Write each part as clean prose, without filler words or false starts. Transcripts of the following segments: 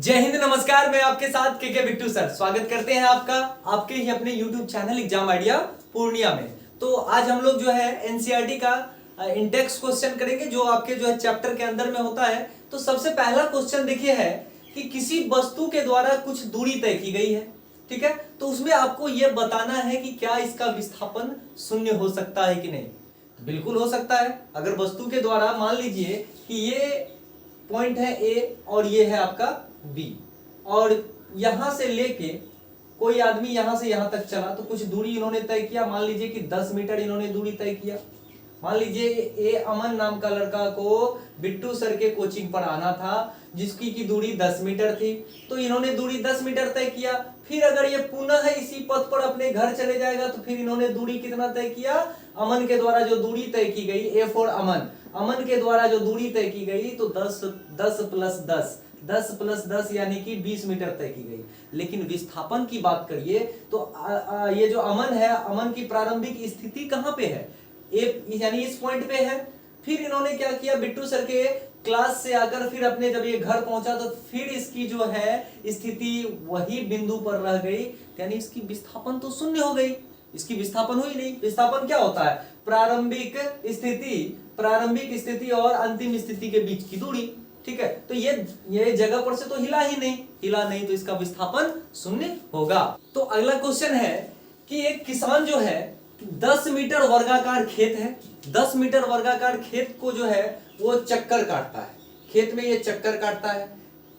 जय हिंद, नमस्कार। मैं आपके साथ के बिट्टू सर स्वागत करते हैं आपका आपके ही अपने YouTube channel exam idea Purnia में। तो आज हम लोग जो है एनसीईआरटी का इंडेक्स क्वेश्चन करेंगे जो आपके जो है चैप्टर के अंदर में होता है। तो सबसे पहला क्वेश्चन देखिए है कि किसी वस्तु के द्वारा कुछ दूरी तय की गई है, ठीक है। तो उसमें आपको यह बताना है कि क्या इसका विस्थापन शून्य हो सकता है कि नहीं। तो बिल्कुल हो सकता है। अगर वस्तु के द्वारा मान लीजिए कि ये पॉइंट है ए और ये है आपका बी, और यहां से लेके कोई आदमी यहां से यहां तक चला तो कुछ दूरी इन्होंने तय किया। मान लीजिए कि 10 मीटर इन्होंने दूरी तय किया। मान लीजिए ए अमन नाम का लड़का को बिट्टू सर के कोचिंग पर आना था जिसकी की दूरी 10 मीटर थी, तो इन्होंने दूरी 10 मीटर तय किया। फिर अगर ये पुनः इसी पथ पर अपने घर चले जाएगा तो फिर इन्होंने दूरी कितना तय किया। अमन के द्वारा जो दूरी तय की गई, ए फॉर अमन के द्वारा जो दूरी तय की गई तो 10 प्लस 10 यानी कि 20 मीटर तय की गई। लेकिन विस्थापन की बात करिए तो ये जो अमन है, अमन की प्रारंभिक स्थिति कहां पे है, यानी इस पॉइंट पे है। फिर इन्होंने क्या किया, बिट्टू सर के क्लास से आकर फिर अपने जब ये घर पहुंचा तो फिर इसकी जो है स्थिति वही बिंदु पर रह गई, यानी इसकी विस्थापन तो शून्य हो गई। इसकी विस्थापन हुई नहीं। विस्थापन क्या होता है, प्रारंभिक स्थिति और अंतिम स्थिति के बीच की दूरी, ठीक है। तो ये जगह पर से तो हिला नहीं तो इसका विस्थापन शून्य होगा। तो अगला क्वेश्चन है कि एक किसान जो है 10 मीटर वर्गाकार खेत है, 10 मीटर वर्गाकार खेत को जो है वो चक्कर काटता है। खेत में ये चक्कर काटता है।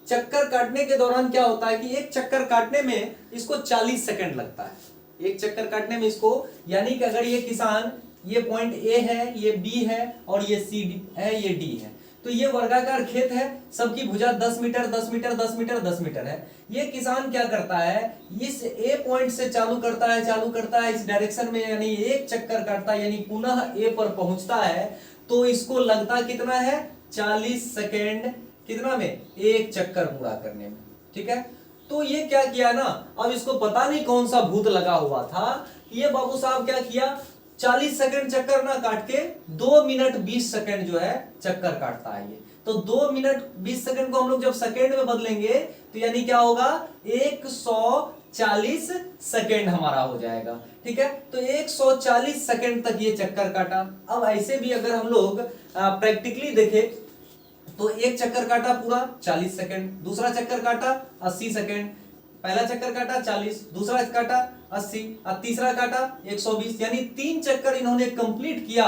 चक्कर काटने के दौरान क्या होता है कि एक चक्कर काटने में इसको 40 सेकंड लगता है। एक चक्कर काटने में इसको, यानी कि अगर ये किसान, ये पॉइंट ए है, ये बी है और ये सी है, ये डी है, तो ये वर्गाकार खेत है। सबकी भुजा 10 मीटर 10 मीटर 10 मीटर 10 मीटर है। ये किसान क्या करता है, इस ए पॉइंट से चालू करता है इस डायरेक्शन में, यानी एक चक्कर काटता है, यानी पुनः ए पर पहुंचता है। तो इसको लगता कितना है, 40 सेकेंड, कितना में, एक चक्कर पूरा करने में, ठीक है। तो ये क्या किया ना, अब इसको पता नहीं कौन सा भूत लगा हुआ था, ये बाबू साहब क्या किया, 40 सेकंड चक्कर ना काट के 2 मिनट 20 सेकंड जो है चक्कर काटता है ये। तो 2 मिनट 20 सेकंड को हम लोग जब सेकंड में बदलेंगे तो यानी क्या होगा, 140 सेकंड हमारा हो जाएगा, ठीक है। तो 140 सेकंड तक ये चक्कर काटा। अब ऐसे भी अगर हम लोग प्रैक्टिकली देखें तो एक चक्कर काटा पूरा 40 सेकंड, दूसरा चक्कर काटा 80 सेकंड, पहला चक्कर काटा 40, दूसरा काटा 80 और तीसरा काटा 120, यानी 3 चक्कर इन्होंने कंप्लीट किया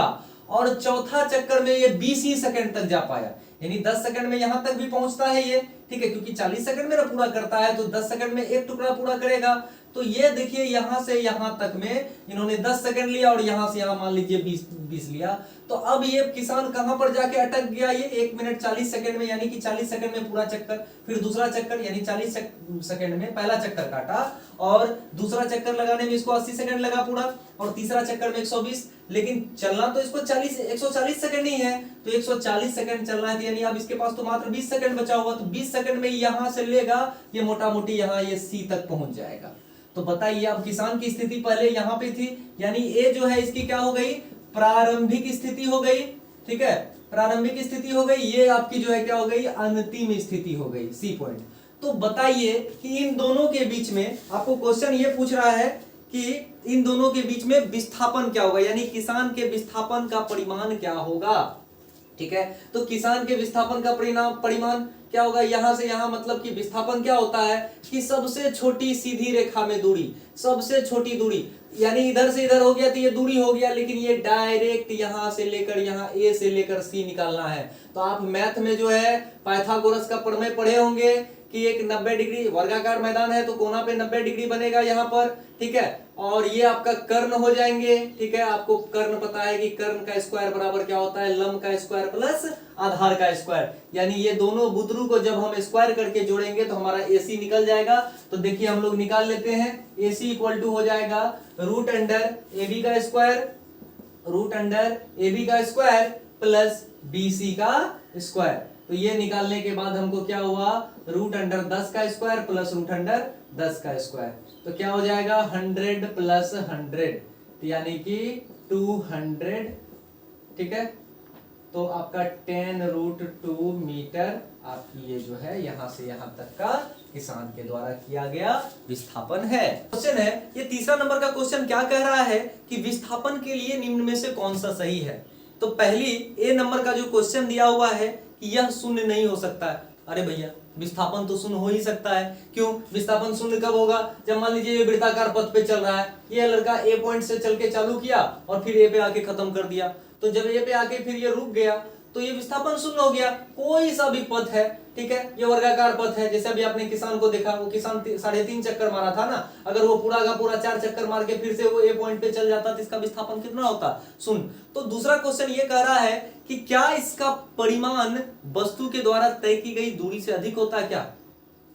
और चौथा चक्कर में ये 20 ही सेकंड तक जा पाया, यानी 10 सेकंड में यहां तक भी पहुंचता है ये, ठीक है, क्योंकि 40 सेकंड में पूरा करता है तो 10 सेकंड में एक टुकड़ा पूरा करेगा। तो ये देखिए यहां से यहां तक में इन्होंने 10 सेकंड लिया और यहां से यहां मान लीजिए 20 लिया। तो अब ये किसान कहां पर जाके अटक गया, ये 1 मिनट 40 सेकंड में, यानी कि 40 सेकंड में पूरा चक्कर, फिर दूसरा चक्कर यानी 40 सेकंड में पहला चक्कर काटा और दूसरा चक्कर लगाने में इसको 80 सेकंड लगा पूरा, और तीसरा चक्कर में 120। लेकिन चलना तो इसको 140 सेकंड ही है, तो 140 सेकंड चलना है, यानी अब इसके पास तो मात्र 20 सेकंड बचा हुआ। तो 20 सेकंड में यहां से लेगा ये मोटा मोटी यहां ये सी तक पहुंच जाएगा। तो बताइए अब किसान की स्थिति पहले यहां पे थी, यानी ए जो है इसकी क्या हो गई, प्रारंभिक स्थिति हो गई, ठीक है, प्रारंभिक स्थिति हो गई। ये आपकी जो है क्या हो गई, अंतिम स्थिति हो गई, सी पॉइंट। तो बताइए कि इन दोनों के बीच में आपको क्वेश्चन ये पूछ रहा है कि इन दोनों के बीच में विस्थापन क्या होगा, यानी किसान के विस्थापन का परिमाण क्या होगा, ठीक है। तो किसान के विस्थापन का परिमाण क्या होगा, यहां से यहां, मतलब कि विस्थापन क्या होता है कि सबसे छोटी सीधी रेखा में दूरी, सबसे छोटी दूरी, यानी इधर से इधर हो गया तो ये दूरी हो गया, लेकिन ये डायरेक्ट यहां से लेकर यहां ए से लेकर सी निकालना है। तो आप मैथ में जो है पाइथागोरस का प्रमेय पढ़े होंगे कि एक 90 डिग्री वर्गाकार मैदान है तो कोना पे 90 डिग्री बनेगा यहाँ पर, ठीक है, और ये आपका कर्ण हो जाएंगे, ठीक है। आपको कर्ण पता है कि कर्ण का स्क्वायर बराबर क्या होता है, लंब का स्क्वायर प्लस आधार का स्क्वायर, यानी ये दोनों बुतरू को जब हम स्क्वायर करके जोड़ेंगे तो हमारा AC निकल जाएगा। तो देखिए हम लोग निकाल लेते हैं, AC इक्वल टू हो जाएगा रूट अंडर AB का स्क्वायर प्लस BC का स्क्वायर। तो ये निकालने के बाद हमको क्या हुआ, रूट अंडर 10 का स्क्वायर प्लस रूट अंडर 10 का स्क्वायर, तो क्या हो जाएगा 100 प्लस 100, तो यानी कि 200, ठीक है। तो आपका 10√2 मीटर आपकी ये जो है यहां से यहां तक का किसान के द्वारा किया गया विस्थापन है। क्वेश्चन है ये तीसरा नंबर का क्वेश्चन क्या कह रहा है कि विस्थापन के लिए निम्न में से कौन सा सही है। तो पहली ए नंबर का जो क्वेश्चन दिया हुआ है कि यह शून्य नहीं हो सकता है। अरे भैया विस्थापन तो शून्य हो ही सकता है। क्यों? विस्थापन शून्य कब होगा? जब मान लीजिए ये वृत्ताकार पथ पे चल रहा है, ये लड़का ए पॉइंट से चल के चालू किया और फिर ए पे आके खत्म कर दिया, तो जब ए पे आके फिर ये रुक गया तो ये विस्थापन शून्य हो गया। कोई सा भी पथ है, ठीक है, ये वर्गाकार पथ है, जैसे अभी आपने किसान को देखा, वो किसान 3.5 चक्कर मारा था ना, अगर वो पूरा का पूरा 4 चक्कर मार के फिर से वो ए पॉइंट पे चल जाता तो इसका विस्थापन कितना होता? शून्य। तो दूसरा क्वेश्चन ये कह रहा है कि क्या इसका परिमाण वस्तु के द्वारा तय की गई दूरी से अधिक होता है?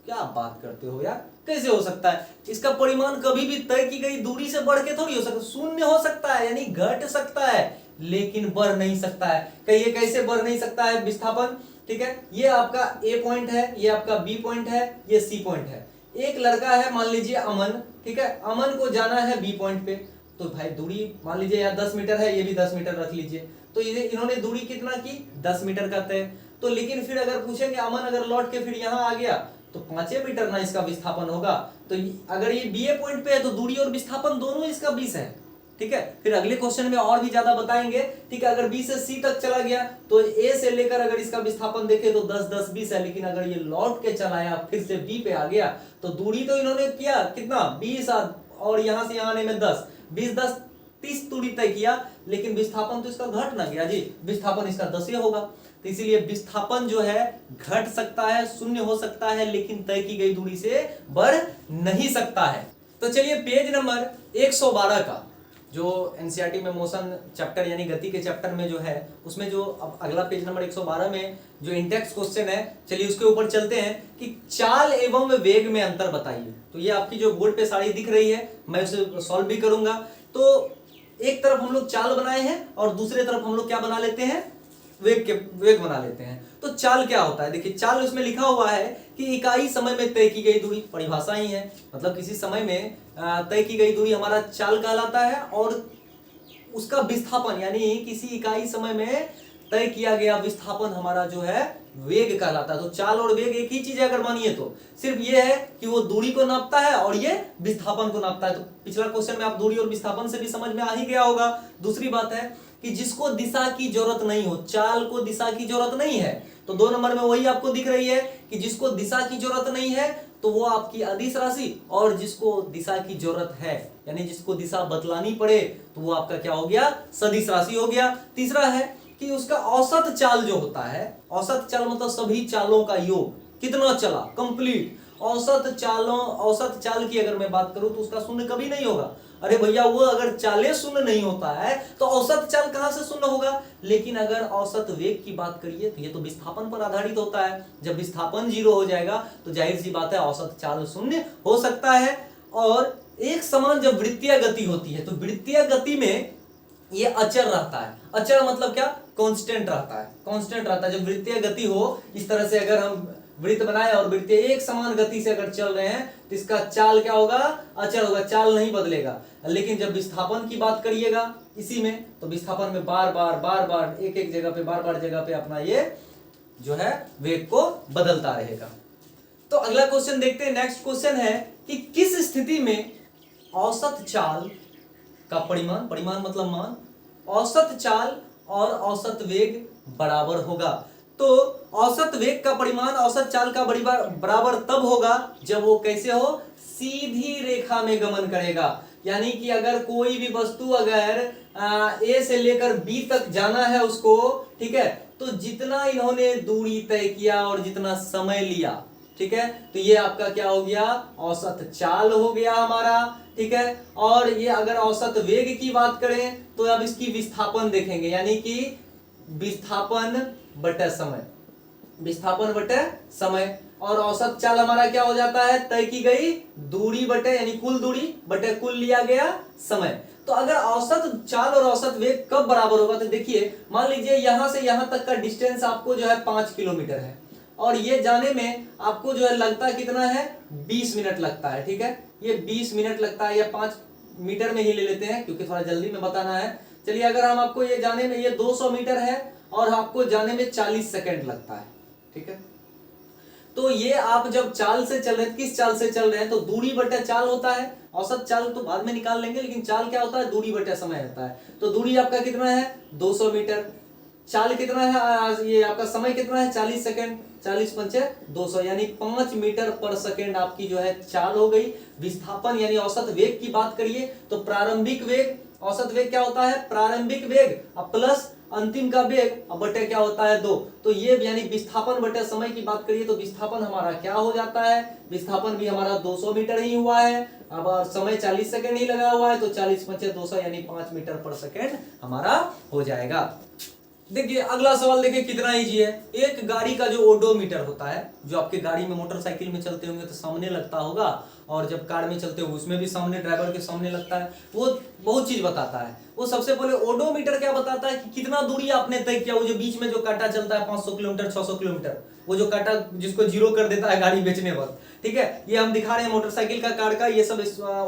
क्या बात करते हो यार, कैसे हो सकता है? इसका परिमाण कभी भी तय की गई दूरी से बढ़ के थोड़ी हो सकता, शून्य हो सकता है, यानी घट सकता है लेकिन बढ़ नहीं सकता है। कहिए कैसे बढ़ नहीं सकता है विस्थापन? ठीक है, ये आपका ए पॉइंट है, ये आपका बी पॉइंट है, ये सी पॉइंट है। एक लड़का है मान लीजिए अमन, ठीक है, अमन को जाना है बी पॉइंट पे, तो भाई दूरी मान लीजिए यहाँ 10 मीटर है, ये भी 10 मीटर रख लीजिए, तो ये इन्होंने दूरी कितना की? 10 मीटर का तय। तो लेकिन फिर अगर पूछेंगे अमन अगर लौट के फिर यहाँ आ गया तो 5 मीटर ना इसका विस्थापन होगा। तो अगर ये बी पॉइंट पे है तो दूरी और विस्थापन दोनों इसका 20 है। ठीक है, फिर अगले क्वेश्चन में और भी ज्यादा बताएंगे। ठीक है, अगर बी से सी तक चला गया तो ए से लेकर अगर इसका विस्थापन देखे तो 10 10 20 है, लेकिन अगर ये लौट के चला आया फिर से बी पे आ गया तो दूरी तो इन्होंने किया कितना? 20 और यहां से यहां आने में 10, 20 10 30 दूरी तय किया, लेकिन विस्थापन तो इसका घट ना गया जी, विस्थापन इसका 10 ही होगा। तो इसीलिए विस्थापन जो है घट सकता है, शून्य हो सकता है, लेकिन तय की गई दूरी से बढ़ नहीं सकता है। तो चलिए पेज नंबर 112 का जो एनसीईआरटी में मोशन चैप्टर यानी गति के चैप्टर में जो है उसमें जो अब अगला पेज नंबर 112 में जो इंडेक्स क्वेश्चन है, चलिए उसके ऊपर चलते हैं कि चाल एवं वेग में अंतर बताइए। तो ये आपकी जो बोर्ड पे सारी दिख रही है, मैं उसे सॉल्व भी करूंगा। तो एक तरफ हम लोग चाल बनाए हैं और दूसरे तरफ हम लोग क्या बना लेते हैं? वेग बना लेते हैं। तो चाल क्या होता है? देखिए चाल उसमें लिखा हुआ है कि इकाई समय में तय की गई दूरी, परिभाषा ही है, मतलब किसी समय में तय की गई दूरी हमारा चाल कहलाता है, और उसका विस्थापन यानी किसी इकाई समय में तय किया गया विस्थापन हमारा जो है वेग कहलाता है। तो चाल और वेग एक ही चीज है अगर मानिए तो, सिर्फ ये है कि वो दूरी को नापता है और ये विस्थापन को नापता है। तो पिछला क्वेश्चन में आप दूरी और विस्थापन से भी समझ में आ ही गया होगा। दूसरी बात है कि जिसको दिशा की जरूरत नहीं हो, चाल को दिशा की जरूरत नहीं है, तो 2 नंबर में वही आपको दिख रही है कि जिसको दिशा की जरूरत नहीं है तो वो आपकी अदिश राशि, और जिसको दिशा की जरूरत है यानी जिसको दिशा बदलानी पड़े तो वो आपका क्या हो गया? सदिश राशि हो गया। तीसरा है कि उसका औसत चाल जो होता है, औसत चाल मतलब सभी चालों का योग, कितना चला कंप्लीट, औसत चाल की अगर मैं बात करूं तो उसका शून्य कभी नहीं होगा। अरे भैया वो अगर चाले शून्य नहीं होता है तो औसत चाल कहां से शून्य होगा? लेकिन अगर औसत वेग की बात करिए तो ये तो विस्थापन पर आधारित होता है। जब विस्थापन 0 हो जाएगा तो जाहिर सी बात है औसत चाल शून्य हो सकता है। और एक समान जब वृत्तीय गति होती है तो वृत्तीय गति में ये अचर रहता है। अचर मतलब क्या? कांस्टेंट रहता है, कांस्टेंट रहता है। जब वृत्तीय गति हो इस तरह से, अगर हम वृत्त बनाए और वृत्तीय एक समान गति से अगर चल रहे हैं तो इसका चाल क्या होगा? अचर होगा, चाल नहीं बदलेगा। लेकिन जब विस्थापन की बात करिएगा इसी में, तो विस्थापन में बार बार एक जगह पे बार जगह पे अपना ये जो है वेग को बदलता रहेगा। तो अगला क्वेश्चन देखते हैं। नेक्स्ट क्वेश्चन है कि किस स्थिति में औसत चाल का परिमाण मतलब मान, औसत चाल और औसत वेग बराबर होगा। तो औसत वेग का परिमाण औसत चाल का बराबर तब होगा जब वो कैसे हो? सीधी रेखा में गमन करेगा। यानी कि अगर कोई भी वस्तु अगर ए से लेकर बी तक जाना है उसको, ठीक है, तो जितना इन्होंने दूरी तय किया और जितना समय लिया, ठीक है, तो ये आपका क्या हो गया? औसत चाल हो गया हमारा। ठीक है, और ये अगर औसत वेग की बात करें तो अब इसकी विस्थापन देखेंगे, यानी कि विस्थापन बटे समय, विस्थापन बटे समय, और औसत चाल हमारा क्या हो जाता है? तय की गई दूरी बटे यानी कुल दूरी बटे कुल लिया गया समय। तो अगर औसत चाल और औसत वेग कब बराबर होगा? तो देखिए मान लीजिए यहां से यहां तक का डिस्टेंस आपको जो है 5 किलोमीटर है और ये जाने में आपको जो है लगता कितना है? 20 मिनट लगता है। ठीक है, ये 20 मिनट लगता है, या 5 मीटर में ही ले लेते हैं क्योंकि थोड़ा जल्दी में बताना है। चलिए अगर हम आपको ये जाने में ये 200 मीटर है और आपको जाने में 40 सेकंड लगता है। ठीक है, तो ये आप जब चाल से चल रहे हैं, किस चाल से चल रहे हैं, तो दूरी बटा चाल होता है। औसत चाल तो बाद में निकाल लेंगे, लेकिन चाल क्या होता है, दूरी बटा समय होता है। तो दूरी आपका कितना है 200 मीटर, चाल कितना है, ये आपका समय कितना है 40 सेकंड, 40 पंचे 200 यानी 5 मीटर पर सेकंड आपकी जो है चाल हो गई। विस्थापन यानी औसत वेग की बात करिए तो प्रारंभिक वेग, औसत वेग क्या होता है, प्रारंभिक वेग प्लस अंतिम का वेग अब बटे क्या होता है 2। तो ये यानी विस्थापन बटे समय की बात करिए तो विस्थापन हमारा क्या हो जाता है, विस्थापन भी हमारा 200 मीटर ही हुआ है। अब समय 40 सेकंड ही लगा हुआ है तो 40 पंचे 200 यानी 5 मीटर पर सेकंड हमारा हो जाएगा। देखिए अगला सवाल देखिए कितना इजी है। एक गाड़ी का जो ओडोमीटर होता है, जो आपके गाड़ी में मोटरसाइकिल में चलते होंगे तो सामने लगता होगा, और जब कार में चलते हो उसमें भी सामने, ड्राइवर के सामने लगता है, वो बहुत चीज बताता है। वो सबसे पहले ओडोमीटर क्या बताता है कि कितना दूरी आपने तय किया, वो जो बीच में जो कांटा चलता है 500 किलोमीटर 600 किलोमीटर, वो जो कांटा जिसको जीरो कर देता है गाड़ी बेचने वक्त। ठीक है, ये हम दिखा रहे हैं मोटरसाइकिल का, कार का, ये सब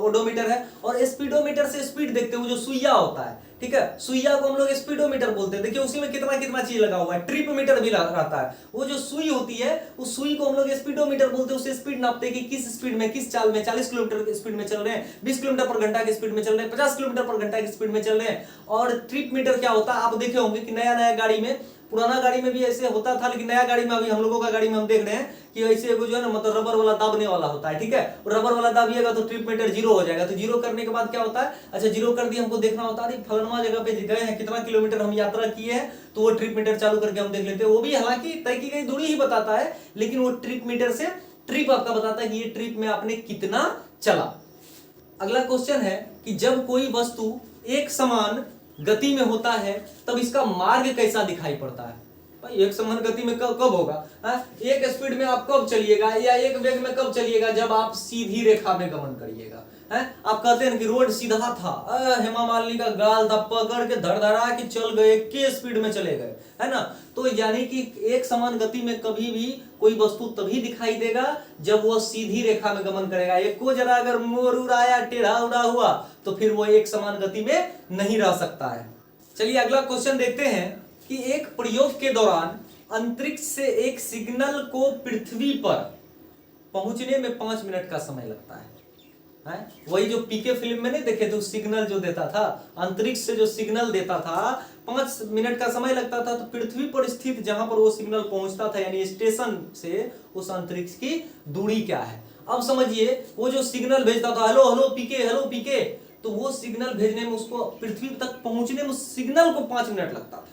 ओडोमीटर है। और स्पीडोमीटर से स्पीड देखते हैं, वो जो सुइया होता है, ठीक है, सुइया को हम लोग स्पीडोमीटर बोलते हैं। देखिए उसी में कितना कितना चीज लगा हुआ है, ट्रिप मीटर भी रहता है। वो जो सुई होती है उस सुई को हम लोग स्पीडोमीटर बोलते हैं। उससे स्पीड नापते हैं कि किस स्पीड में, किस चाल में, 40 किलोमीटर की स्पीड में चल रहे हैं, 20 किलोमीटर पर घंटा की स्पीड में चल रहे हैं, 50 किलोमीटर पर घंटा की स्पीड में चल रहे हैं। और ट्रिप मीटर क्या होता है, आप देखे होंगे कि नया नया गाड़ी में, पुराना गाड़ी में भी ऐसे होता था, लेकिन नया गाड़ी में अभी हम लोगों का गाड़ी में हम देख रहे हैं कि ऐसे जो है ना, मतलब रबर वाला दाबने वाला होता है। ठीक है, रबर वाला दाबिएगा तो ट्रिप मीटर जीरो हो जाएगा। तो जीरो करने के बाद क्या होता है, अच्छा जीरो कर दिया, हमको देखना होता है फलाना जगह पे गए हैं, कितना किलोमीटर हम यात्रा किए हैं, तो वो ट्रिप मीटर चालू करके हम देख लेते हैं। वो भी हालांकि तय की गई दूरी ही बताता है, लेकिन वो ट्रिप मीटर से ट्रिप आपका बताता है कि ये ट्रिप में आपने कितना चला। अगला क्वेश्चन है कि जब कोई वस्तु एक समान गति में होता है तब इसका मार्ग कैसा दिखाई पड़ता है। भाई एक समान गति में कब कब होगा, एक स्पीड में आप कब चलिएगा या एक वेग में कब चलिएगा, जब आप सीधी रेखा में गमन करिएगा। आप कहते हैं कि रोड सीधा था, हेमा मालिनी का गाल था, पकड़ के धड़धड़ा के चल गए, के स्पीड में चले गए, है ना। तो यानी कि एक समान गति में कभी भी कोई वस्तु तभी दिखाई देगा जब वो सीधी रेखा में गमन करेगा। एक को जरा अगर मोड़ उड़ाया, टेढ़ा उड़ा हुआ, तो फिर वो एक समान गति में नहीं रह सकता है। चलिए अगला क्वेश्चन देखते हैं कि एक प्रयोग के दौरान अंतरिक्ष से एक सिग्नल को पृथ्वी पर पहुंचने में 5 मिनट का समय लगता है। वही जो पीके फिल्म में नहीं देखे थे, सिग्नल जो देता था, अंतरिक्ष से जो सिग्नल देता था 5 मिनट का समय लगता था। तो पृथ्वी पर स्थित जहां पर वो सिग्नल पहुंचता था यानी स्टेशन से उस अंतरिक्ष की दूरी क्या है। अब समझिए वो जो सिग्नल भेजता था, हेलो हेलो पीके, हेलो पीके, तो वो सिग्नल भेजने में, उसको पृथ्वी तक पहुंचने में सिग्नल को 5 मिनट लगता था।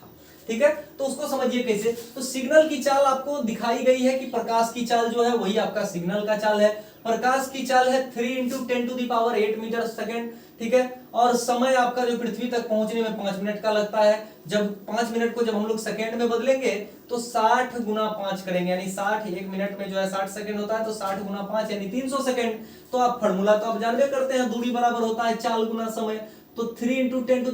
ठीक है, तो उसको समझिए कैसे। तो सिग्नल की चाल आपको दिखाई गई है कि प्रकाश की चाल जो है वही आपका सिग्नल का चाल है। प्रकाश की चाल है 3 × 10⁸ मीटर सेकेंड। ठीक है, और समय आपका जो पृथ्वी तक पहुंचने में 5 मिनट का लगता है। जब 5 मिनट को जब हम लोग सेकेंड में बदलेंगे तो 60 × 5 करेंगे, यानी 60, एक मिनट में जो है 60 सेकंड होता है, तो 60 × 5 यानी 300 सेकंड। तो आप फॉर्मूला तो आप जानते करते हैं, दूरी बराबर होता है चाल गुना समय। तो 3 × 10⁸ ×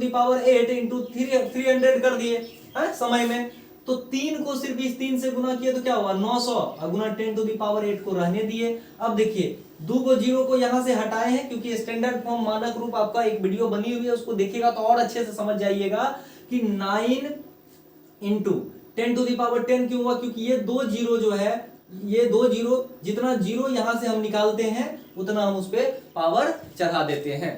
300 कर दिए समय में। तो 3 को सिर्फ इस 3 से गुना किए तो क्या हुआ 900, और गुना 10⁸ को रहने दिए। अब देखिए 2 को 0 को यहां से हटाए हैं, क्योंकि स्टैंडर्ड फॉर्म मानक रूप आपका एक वीडियो बनी हुई है, उसको देखिएगा तो और अच्छे से समझ जाइएगा कि 9 × 10⁻10 क्यों हुआ, क्योंकि ये 2 जीरो जो है, ये 2 जीरो, जितना जीरो यहां से हम निकालते हैं उतना हम उस पर पावर चढ़ा देते हैं।